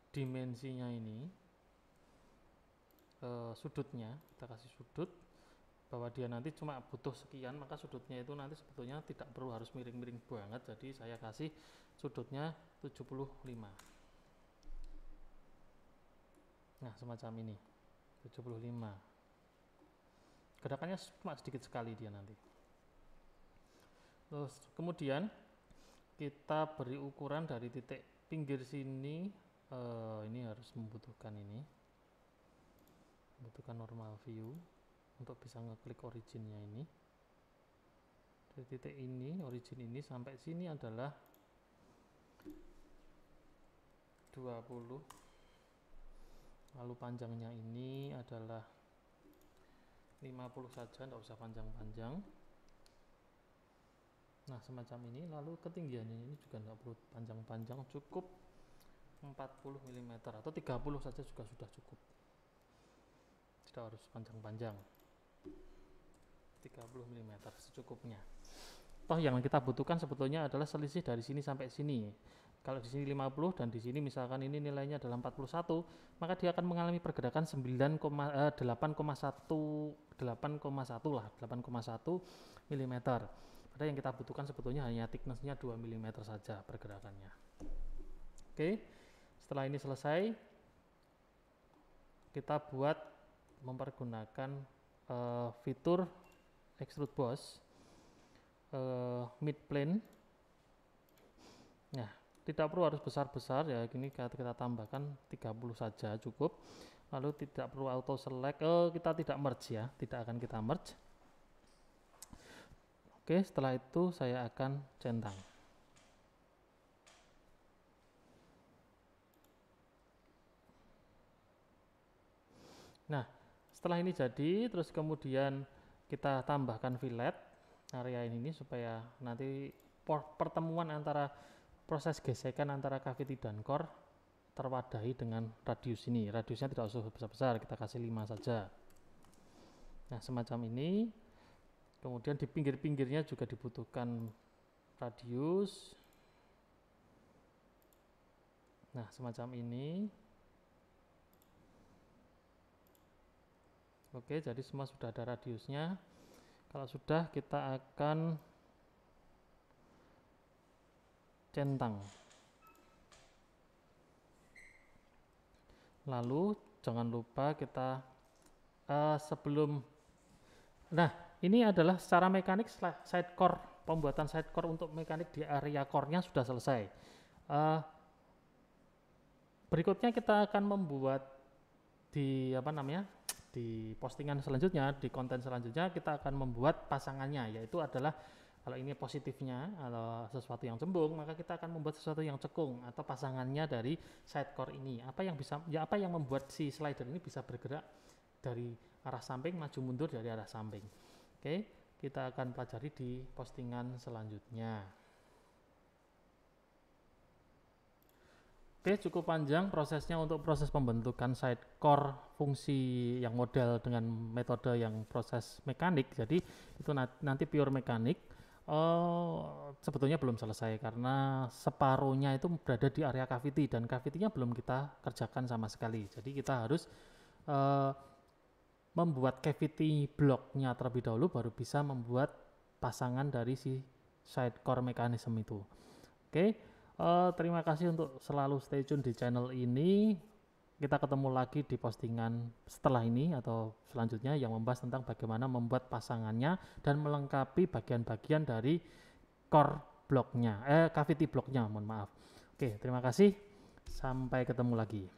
dimensinya ini, sudutnya kita kasih sudut bahwa dia nanti cuma butuh sekian, maka sudutnya itu nanti sebetulnya tidak perlu harus miring-miring banget. Jadi saya kasih sudutnya 75. Nah, semacam ini 75. Gerakannya cuma sedikit sekali dia nanti. Terus kemudian kita beri ukuran dari titik pinggir sini. Ini harus membutuhkan normal view untuk bisa ngeklik originnya ini. Dari titik ini, origin ini sampai sini adalah 20. Lalu panjangnya ini adalah 50 saja, tidak usah panjang-panjang. Nah, semacam ini. Lalu ketinggiannya ini juga tidak perlu panjang-panjang, cukup 40 mm atau 30 saja juga sudah cukup. Tidak harus panjang-panjang. 30 mm secukupnya. toh yang kita butuhkan sebetulnya adalah selisih dari sini sampai sini. Kalau di sini 50 dan di sini misalkan ini nilainya adalah 41, maka dia akan mengalami pergerakan 8,1 lah, 8,1 mm. Padahal yang kita butuhkan sebetulnya hanya thickness-nya 2 mm saja pergerakannya. Oke, setelah ini selesai, kita buat mempergunakan fitur extrude boss mid plane. Nah, tidak perlu harus besar-besar ya, gini kita tambahkan 30 saja cukup. Lalu tidak perlu auto select, kita tidak merge ya, tidak akan kita merge. Oke, setelah itu saya akan centang. Nah, setelah ini jadi, terus kemudian kita tambahkan fillet area ini supaya nanti pertemuan antara proses gesekan antara cavity dan core terwadahi dengan radius ini. Radiusnya tidak usah besar-besar, kita kasih 5 saja. Nah, semacam ini. Kemudian di pinggir-pinggirnya juga dibutuhkan radius. Nah, semacam ini. Oke, jadi semua sudah ada radiusnya. Kalau sudah, kita akan centang. Lalu jangan lupa kita nah ini adalah secara mekanik side core, pembuatan side core untuk mekanik di area core-nya sudah selesai. Berikutnya kita akan membuat di di postingan selanjutnya, di konten selanjutnya kita akan membuat pasangannya, yaitu adalah kalau ini positifnya atau sesuatu yang cembung, maka kita akan membuat sesuatu yang cekung atau pasangannya dari side core ini. Apa yang membuat si slider ini bisa bergerak dari arah samping, maju mundur dari arah samping. Oke, kita akan pelajari di postingan selanjutnya. Oke, cukup panjang prosesnya untuk proses pembentukan side core fungsi yang model dengan metode yang proses mekanik. Jadi itu nanti pure mekanik. Sebetulnya belum selesai karena separuhnya itu berada di area cavity dan cavity-nya belum kita kerjakan sama sekali. Jadi kita harus membuat cavity block-nya terlebih dahulu, baru bisa membuat pasangan dari si side core mechanism itu. Oke, terima kasih untuk selalu stay tune di channel ini. Kita ketemu lagi di postingan setelah ini atau selanjutnya yang membahas tentang bagaimana membuat pasangannya dan melengkapi bagian-bagian dari core block-nya, cavity block-nya, mohon maaf. Oke, terima kasih. Sampai ketemu lagi.